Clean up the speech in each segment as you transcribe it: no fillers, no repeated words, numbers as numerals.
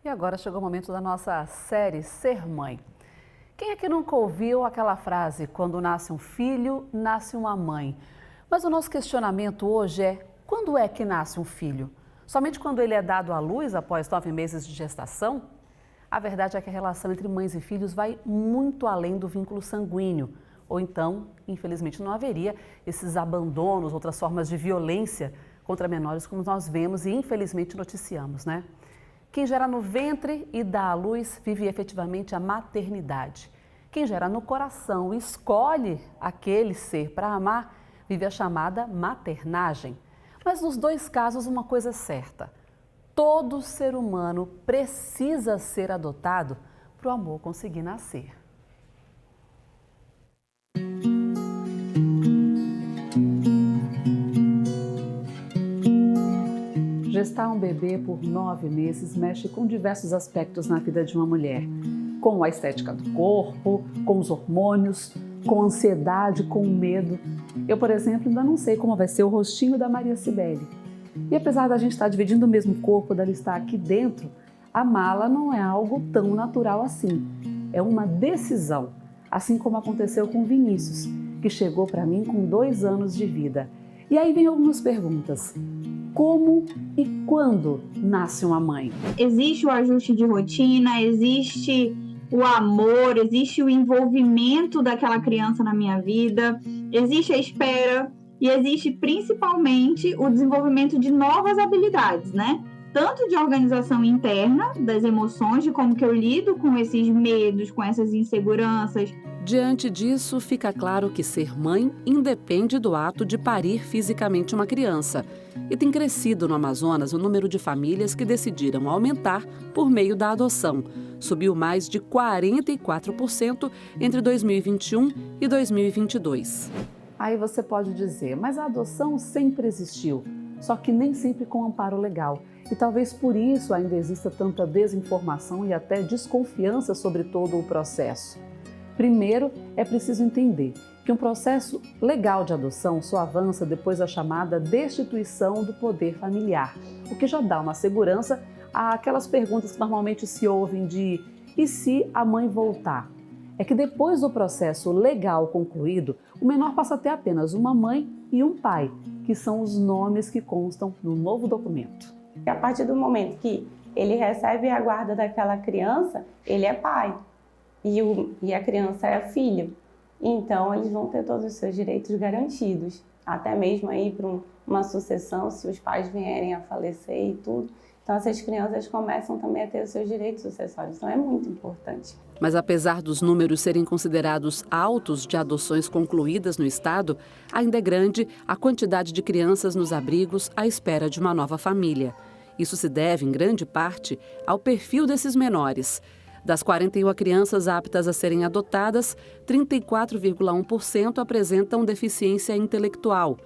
E agora chegou o momento da nossa série Ser Mãe. Quem é que nunca ouviu aquela frase, quando nasce um filho, nasce uma mãe? Mas o nosso questionamento hoje é, quando é que nasce um filho? Somente quando ele é dado à luz após 9 meses de gestação? A verdade é que a relação entre mães e filhos vai muito além do vínculo sanguíneo. Ou então, infelizmente, não haveria esses abandonos, outras formas de violência contra menores como nós vemos e infelizmente noticiamos, né? Quem gera no ventre e dá à luz vive efetivamente a maternidade. Quem gera no coração e escolhe aquele ser para amar, vive a chamada maternagem. Mas nos dois casos, uma coisa é certa: todo ser humano precisa ser adotado para o amor conseguir nascer. Gestar um bebê por 9 meses mexe com diversos aspectos na vida de uma mulher. Com a estética do corpo, com os hormônios, com a ansiedade, com o medo. Eu, por exemplo, ainda não sei como vai ser o rostinho da Maria Cibele. E apesar da gente estar dividindo o mesmo corpo, dela estar aqui dentro, amá-la não é algo tão natural assim. É uma decisão, assim como aconteceu com Vinícius, que chegou para mim com 2 anos de vida. E aí vem algumas perguntas. Como e quando nasce uma mãe? Existe o ajuste de rotina, existe o amor, existe o envolvimento daquela criança na minha vida, existe a espera e existe principalmente o desenvolvimento de novas habilidades, né? Tanto de organização interna das emoções, de como que eu lido com esses medos, com essas inseguranças. Diante disso, fica claro que ser mãe independe do ato de parir fisicamente uma criança. E tem crescido no Amazonas o número de famílias que decidiram aumentar por meio da adoção. Subiu mais de 44% entre 2021 e 2022. Aí você pode dizer, mas a adoção sempre existiu, só que nem sempre com amparo legal. E talvez por isso ainda exista tanta desinformação e até desconfiança sobre todo o processo. Primeiro, é preciso entender que um processo legal de adoção só avança depois da chamada destituição do poder familiar, o que já dá uma segurança àquelas perguntas que normalmente se ouvem de e se a mãe voltar? É que depois do processo legal concluído, o menor passa a ter apenas uma mãe e um pai, que são os nomes que constam no novo documento. A partir do momento que ele recebe a guarda daquela criança, ele é pai. E a criança é filho, então eles vão ter todos os seus direitos garantidos, até mesmo aí para uma sucessão, se os pais vierem a falecer e tudo. Então essas crianças começam também a ter os seus direitos sucessórios, então é muito importante. Mas apesar dos números serem considerados altos de adoções concluídas no estado, ainda é grande a quantidade de crianças nos abrigos à espera de uma nova família. Isso se deve, em grande parte, ao perfil desses menores. Das 41 crianças aptas a serem adotadas, 34,1% apresentam deficiência intelectual,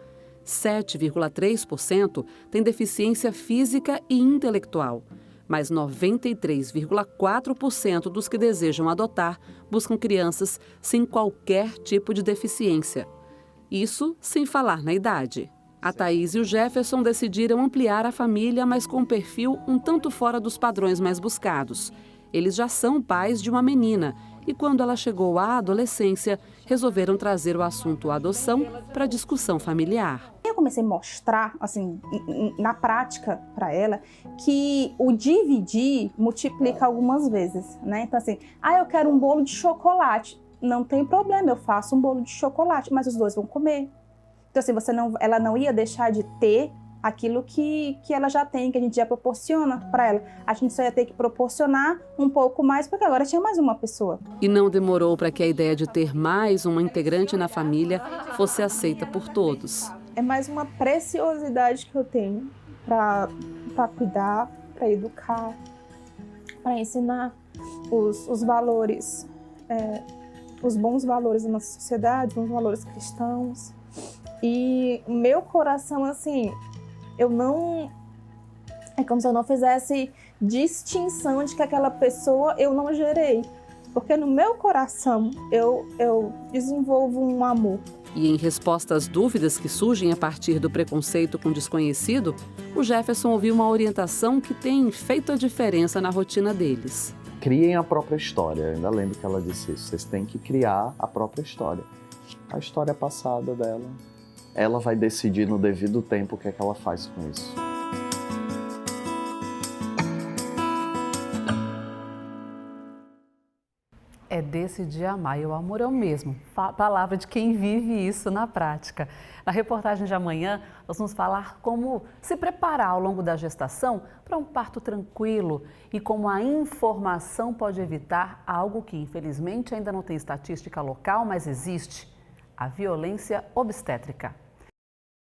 7,3% têm deficiência física e intelectual, mas 93,4% dos que desejam adotar buscam crianças sem qualquer tipo de deficiência. Isso sem falar na idade. A Thaís e o Jefferson decidiram ampliar a família, mas com um perfil um tanto fora dos padrões mais buscados. Eles já são pais de uma menina e, quando ela chegou à adolescência, resolveram trazer o assunto adoção para a discussão familiar. Eu comecei a mostrar, assim, na prática para ela, que o dividir multiplica algumas vezes, né? Então, assim, eu quero um bolo de chocolate. Não tem problema, eu faço um bolo de chocolate, mas os dois vão comer. Então, assim, ela não ia deixar de ter aquilo que ela já tem, que a gente já proporciona para ela. A gente só ia ter que proporcionar um pouco mais, porque agora tinha mais uma pessoa. E não demorou para que a ideia de ter mais uma integrante na família fosse aceita por todos. É mais uma preciosidade que eu tenho para cuidar, para educar, para ensinar os valores, os bons valores da nossa sociedade, os bons valores cristãos. E o meu coração, assim, é como se eu não fizesse distinção de que aquela pessoa eu não gerei. porque no meu coração eu desenvolvo um amor. E em resposta às dúvidas que surgem a partir do preconceito com o desconhecido, o Jefferson ouviu uma orientação que tem feito a diferença na rotina deles. Criem a própria história. Eu ainda lembro que ela disse isso. Vocês têm que criar a própria história. A história passada dela, ela vai decidir no devido tempo o que é que ela faz com isso. É decidir amar, e o amor é o mesmo. Palavra de quem vive isso na prática. Na reportagem de amanhã, nós vamos falar como se preparar ao longo da gestação para um parto tranquilo e como a informação pode evitar algo que, infelizmente, ainda não tem estatística local, mas existe: a violência obstétrica.